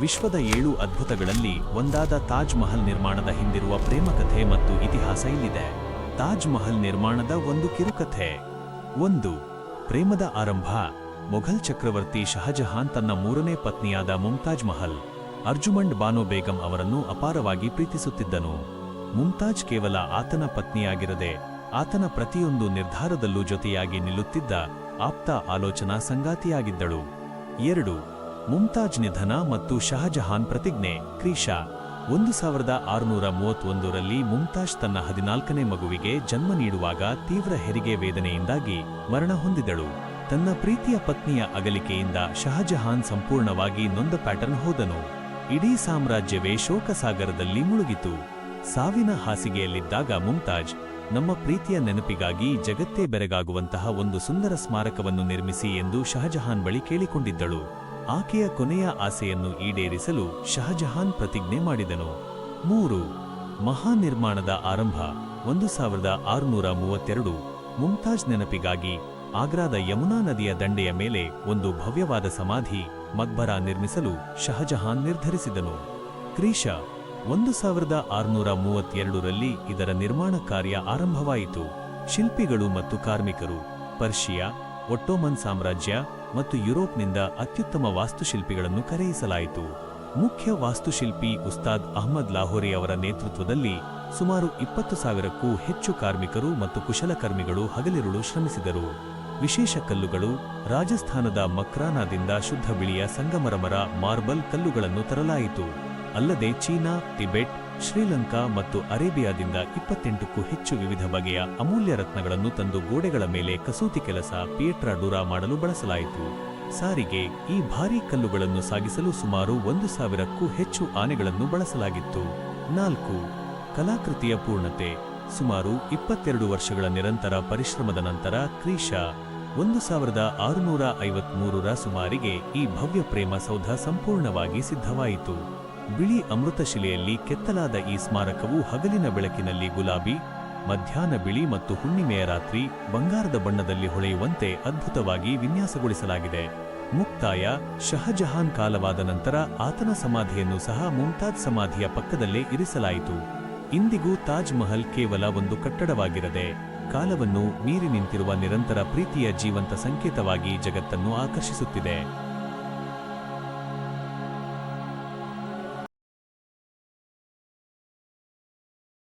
ವಿಶ್ವದ 7 ಅದ್ಭುತಗಳಲ್ಲಿ ಒಂದಾದ ತಾಜ್ ಮಹಲ್ ನಿರ್ಮಾಣದ ಹಿಂದಿರುವ ಪ್ರೇಮಕಥೆ ಮತ್ತು ಇತಿಹಾಸ ಇಲ್ಲಿದೆ. ತಾಜ್ ಮಹಲ್ ನಿರ್ಮಾಣದ ಒಂದು ಕಿರುಕಥೆ. 1. ಪ್ರೇಮದ ಆರಂಭ. ಮೊಘಲ್ ಚಕ್ರವರ್ತಿ ಶಹಜಹಾನ್ ತನ್ನ 3ನೇ ಪತ್ನಿಯಾದ ಮುಮ್ತಾಜ್ ಮಹಲ್ ಅರ್ಜುಮಂಡ್ ಬಾನೋ ಬೇಗಂ ಅವರನ್ನು ಅಪಾರವಾಗಿ ಪ್ರೀತಿಸುತ್ತಿದ್ದನು. ಮುಮ್ತಾಜ್ ಕೇವಲ ಆತನ ಪತ್ನಿಯಾಗಿರದೆ ಆತನ ಪ್ರತಿಯೊಂದು ನಿರ್ಧಾರದಲ್ಲೂ ಜೊತೆಯಾಗಿ ನಿಲ್ಲುತ್ತಿದ್ದ ಆಪ್ತ ಆಲೋಚನಾ ಸಂಗಾತಿಯಾಗಿದ್ದಳು. 2. ಮುಮ್ತಾಜ್ ನಿಧನ ಮತ್ತು ಶಹಜಹಾನ್ ಪ್ರತಿಜ್ಞೆ. ಕ್ರಿಶ 1631ರಲ್ಲಿ ಮುಮ್ತಾಜ್ ತನ್ನ 14ನೇ ಮಗುವಿಗೆ ಜನ್ಮ ನೀಡುವಾಗ ತೀವ್ರ ಹೆರಿಗೆ ವೇದನೆಯಿಂದಾಗಿ ಮರಣ ಹೊಂದಿದಳು. ತನ್ನ ಪ್ರೀತಿಯ ಪತ್ನಿಯ ಅಗಲಿಕೆಯಿಂದ ಶಹಜಹಾನ್ ಸಂಪೂರ್ಣವಾಗಿ ನೊಂದ ಪ್ಯಾಟರ್ನ್ ಹೋದನು. ಇಡೀ ಸಾಮ್ರಾಜ್ಯವೇ ಶೋಕಸಾಗರದಲ್ಲಿ ಮುಳುಗಿತು. ಸಾವಿನ ಹಾಸಿಗೆಯಲ್ಲಿದ್ದಾಗ ಮುಮ್ತಾಜ್, ನಮ್ಮ ಪ್ರೀತಿಯ ನೆನಪಿಗಾಗಿ ಜಗತ್ತೇ ಬೆರಗಾಗುವಂತಹ ಒಂದು ಸುಂದರ ಸ್ಮಾರಕವನ್ನು ನಿರ್ಮಿಸಿ ಎಂದು ಶಹಜಹಾನ್ ಬಳಿ ಕೇಳಿಕೊಂಡಿದ್ದಳು. ಆಕೆಯ ಕೊನೆಯ ಆಸೆಯನ್ನು ಈಡೇರಿಸಲು ಶಹಜಹಾನ್ ಪ್ರತಿಜ್ಞೆ ಮಾಡಿದನು. 3. ಮಹಾನಿರ್ಮಾಣದ ಆರಂಭ. 1632 ಮುಮ್ತಾಜ್ ನೆನಪಿಗಾಗಿ ಆಗ್ರಾದ ಯಮುನಾ ನದಿಯ ದಂಡೆಯ ಮೇಲೆ ಒಂದು ಭವ್ಯವಾದ ಸಮಾಧಿ ಮಕ್ಬರಾ ನಿರ್ಮಿಸಲು ಶಹಜಹಾನ್ ನಿರ್ಧರಿಸಿದನು. ಕ್ರಿಶ 1632ರಲ್ಲಿ ಇದರ ನಿರ್ಮಾಣ ಕಾರ್ಯ ಆರಂಭವಾಯಿತು. ಶಿಲ್ಪಿಗಳು ಮತ್ತು ಕಾರ್ಮಿಕರು ಪರ್ಷಿಯಾ, ಒಟ್ಟೋಮನ್ ಸಾಮ್ರಾಜ್ಯ ಮತ್ತು ಯುರೋಪ್ನಿಂದ ಅತ್ಯುತ್ತಮ ವಾಸ್ತುಶಿಲ್ಪಿಗಳನ್ನು ಕರೆಯಿಸಲಾಯಿತು. ಮುಖ್ಯ ವಾಸ್ತುಶಿಲ್ಪಿ ಉಸ್ತಾದ್ ಅಹ್ಮದ್ ಲಾಹೋರಿ ಅವರ ನೇತೃತ್ವದಲ್ಲಿ ಸುಮಾರು 20,000ಕ್ಕೂ ಹೆಚ್ಚು ಕಾರ್ಮಿಕರು ಮತ್ತು ಕುಶಲಕರ್ಮಿಗಳು ಹಗಲಿರುಳು ಶ್ರಮಿಸಿದರು. ವಿಶೇಷ ಕಲ್ಲುಗಳು, ರಾಜಸ್ಥಾನದ ಮಕ್ರಾನಾದಿಂದ ಶುದ್ಧ ಬಿಳಿಯ ಸಂಗಮರಮರ ಮಾರ್ಬಲ್ ಕಲ್ಲುಗಳನ್ನು ತರಲಾಯಿತು. ಅಲ್ಲದೆ ಚೀನಾ, ಟಿಬೆಟ್, ಶ್ರೀಲಂಕಾ ಮತ್ತು ಅರೇಬಿಯಾದಿಂದ 28ಕ್ಕೂ ಹೆಚ್ಚು ವಿವಿಧ ಬಗೆಯ ಅಮೂಲ್ಯ ರತ್ನಗಳನ್ನು ತಂದು ಗೋಡೆಗಳ ಮೇಲೆ ಕಸೂತಿ ಕೆಲಸ ಪಿಯೆಟ್ರಾ ಡುರಾ ಮಾಡಲು ಬಳಸಲಾಯಿತು. ಸಾರಿಗೆ, ಈ ಭಾರೀ ಕಲ್ಲುಗಳನ್ನು ಸಾಗಿಸಲು ಸುಮಾರು 1,000ಕ್ಕೂ ಹೆಚ್ಚು ಆನೆಗಳನ್ನು ಬಳಸಲಾಗಿತ್ತು. 4. ಕಲಾಕೃತಿಯ ಪೂರ್ಣತೆ. ಸುಮಾರು 22 ವರ್ಷಗಳ ನಿರಂತರ ಪರಿಶ್ರಮದ ನಂತರ ಕ್ರಿಶ 1653ರ ಸುಮಾರಿಗೆ ಈ ಭವ್ಯ ಪ್ರೇಮ ಸೌಧ ಸಂಪೂರ್ಣವಾಗಿ ಸಿದ್ಧವಾಯಿತು. ಬಿಳಿ ಅಮೃತಶಿಲೆಯಲ್ಲಿ ಕೆತ್ತಲಾದ ಈ ಸ್ಮಾರಕವು ಹಗಲಿನ ಬೆಳಕಿನಲ್ಲಿ ಗುಲಾಬಿ, ಮಧ್ಯಾಹ್ನ ಬಿಳಿ ಮತ್ತು ಹುಣ್ಣಿಮೆಯ ರಾತ್ರಿ ಬಂಗಾರದ ಬಣ್ಣದಲ್ಲಿ ಹೊಳೆಯುವಂತೆ ಅದ್ಭುತವಾಗಿ ವಿನ್ಯಾಸಗೊಳಿಸಲಾಗಿದೆ. ಮುಕ್ತಾಯ. ಶಹಜಹಾನ್ ಕಾಲವಾದ ನಂತರ ಆತನ ಸಮಾಧಿಯನ್ನು ಸಹ ಮುಮ್ತಾಜ್ ಸಮಾಧಿಯ ಪಕ್ಕದಲ್ಲೇ ಇರಿಸಲಾಯಿತು. ಇಂದಿಗೂ ತಾಜ್ ಮಹಲ್ ಕೇವಲ ಒಂದು ಕಟ್ಟಡವಾಗಿರದೆ ಕಾಲವನ್ನು ಮೀರಿ ನಿಂತಿರುವ ನಿರಂತರ ಪ್ರೀತಿಯ ಜೀವಂತ ಸಂಕೇತವಾಗಿ ಜಗತ್ತನ್ನು ಆಕರ್ಷಿಸುತ್ತಿದೆ.